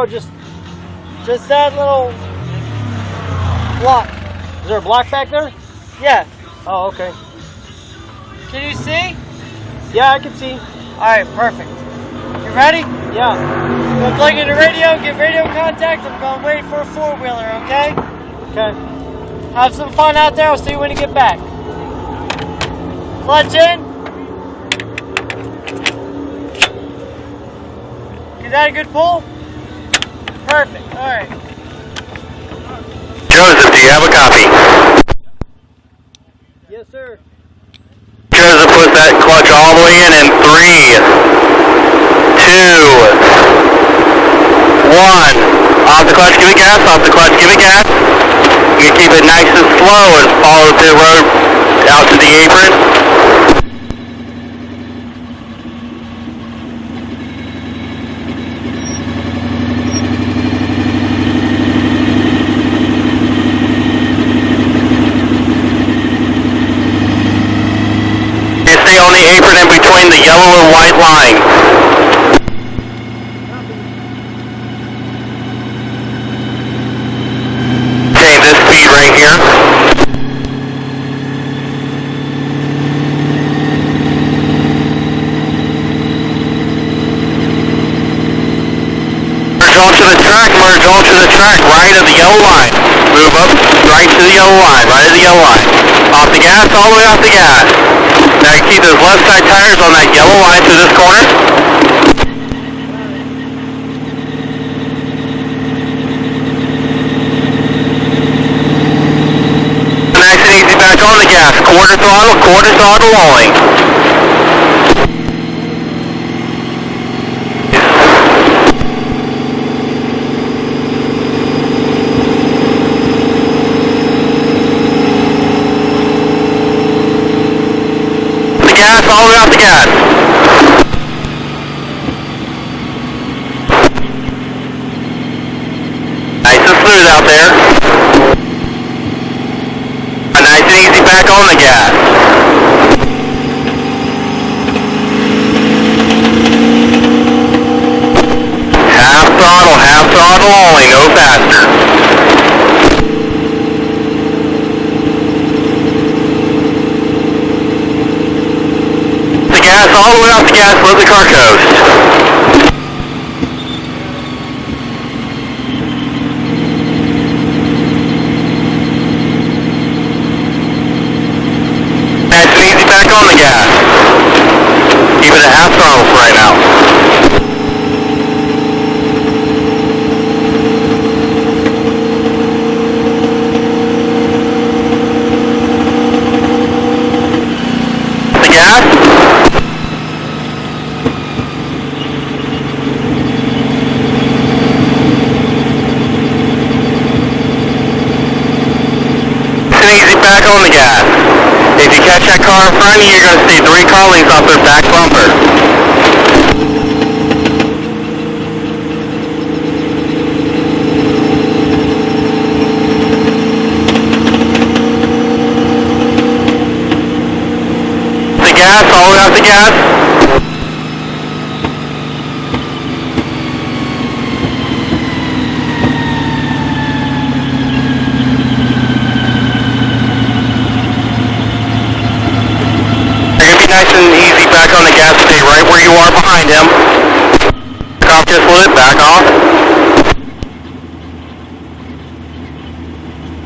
No, just that little block. Is there a block back there? Yeah. Oh, okay. Can you see? Yeah, I can see. Alright, perfect. You ready? Yeah. Go plug in the radio, get radio contact. I'm going to wait for a four-wheeler, okay? Okay. Have some fun out there. I'll see you when you get back. Clutch in. Is that a good pull? Perfect. Alright. Joseph, do you have a copy? Yes, sir. Joseph, put that clutch all the way in 3, 2, 1. Off the clutch, give it gas. Off the clutch, give it gas. You keep it nice and slow and follow the pit road out to the apron. Stay on the apron in between the yellow and white line. Okay, this speed right here. Merge onto the track, right of the yellow line. Move up, right to the yellow line, right of the yellow line. Off the gas, all the way off the gas. Now you keep those left side tires on that yellow line through this corner. Nice and easy back on the gas. Quarter throttle rolling. All the way off the gas. Nice and smooth out there. Nice and easy back on the gas. Half throttle only, no faster. All the way off the gas, let the car coast. Nice and easy back on the gas. Keep it at half throttle for right now. The gas. Back on the gas. If you catch that car in front of you, you're going to see 3 car lengths off their back bumper. The gas, all the way off the gas. Nice and easy back on the gas, stay right where you are behind him. Back off just a little bit, back off.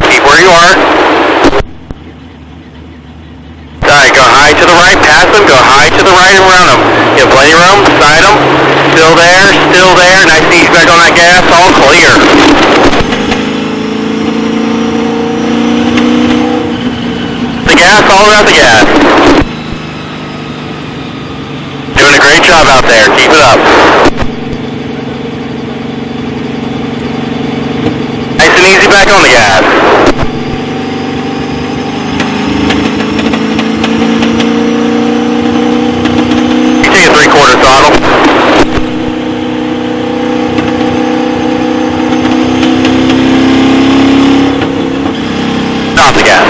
Keep where you are. Alright, go high to the right, pass him, go high to the right and run him. You have plenty of room, beside him. Still there, nice and easy back on that gas, all clear. The gas, all around the gas. Doing a great job out there. Keep it up. Nice and easy back on the gas. You take a 3/4 throttle. Off the gas.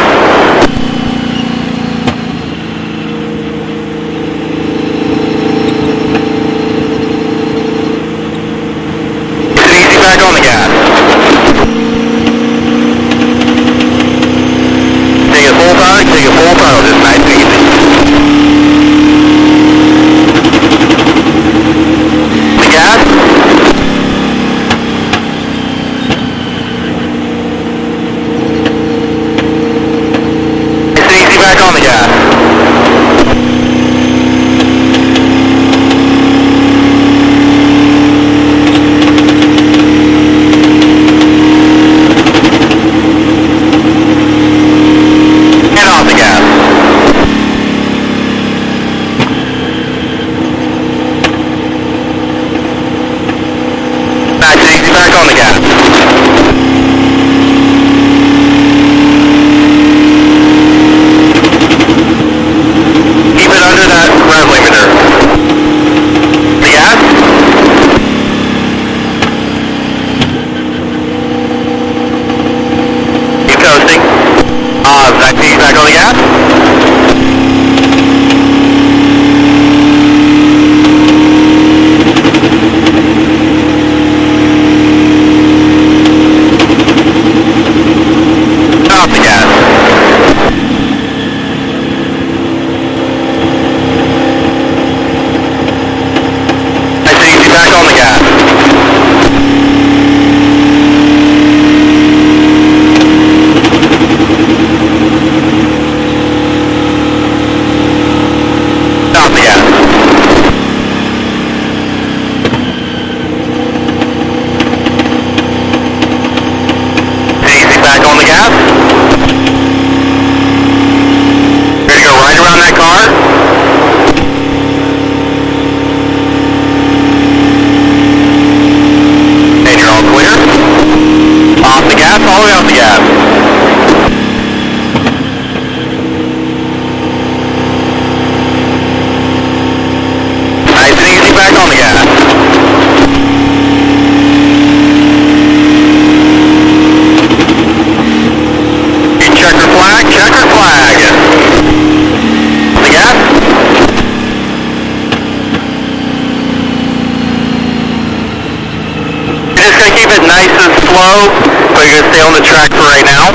to keep it nice and slow, but you're going to stay on the track for right now.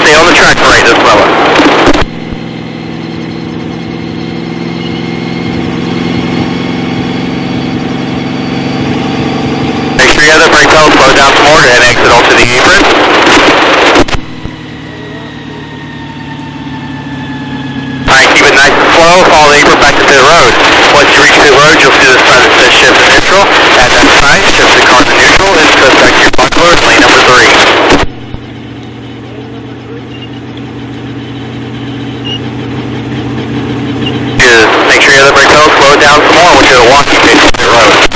Stay on the track for right this moment. Make sure you have the brake pedal slow down some more and exit onto the apron. Alright, keep it nice and slow, follow the apron back to pit road. Once you reach pit road, you'll see the sign that says shift to neutral. At that sign, shift the car to neutral and set back your buckler in lane number 3. Just make sure you have the brake pedal slow down some more. I want you to walk you to pit road.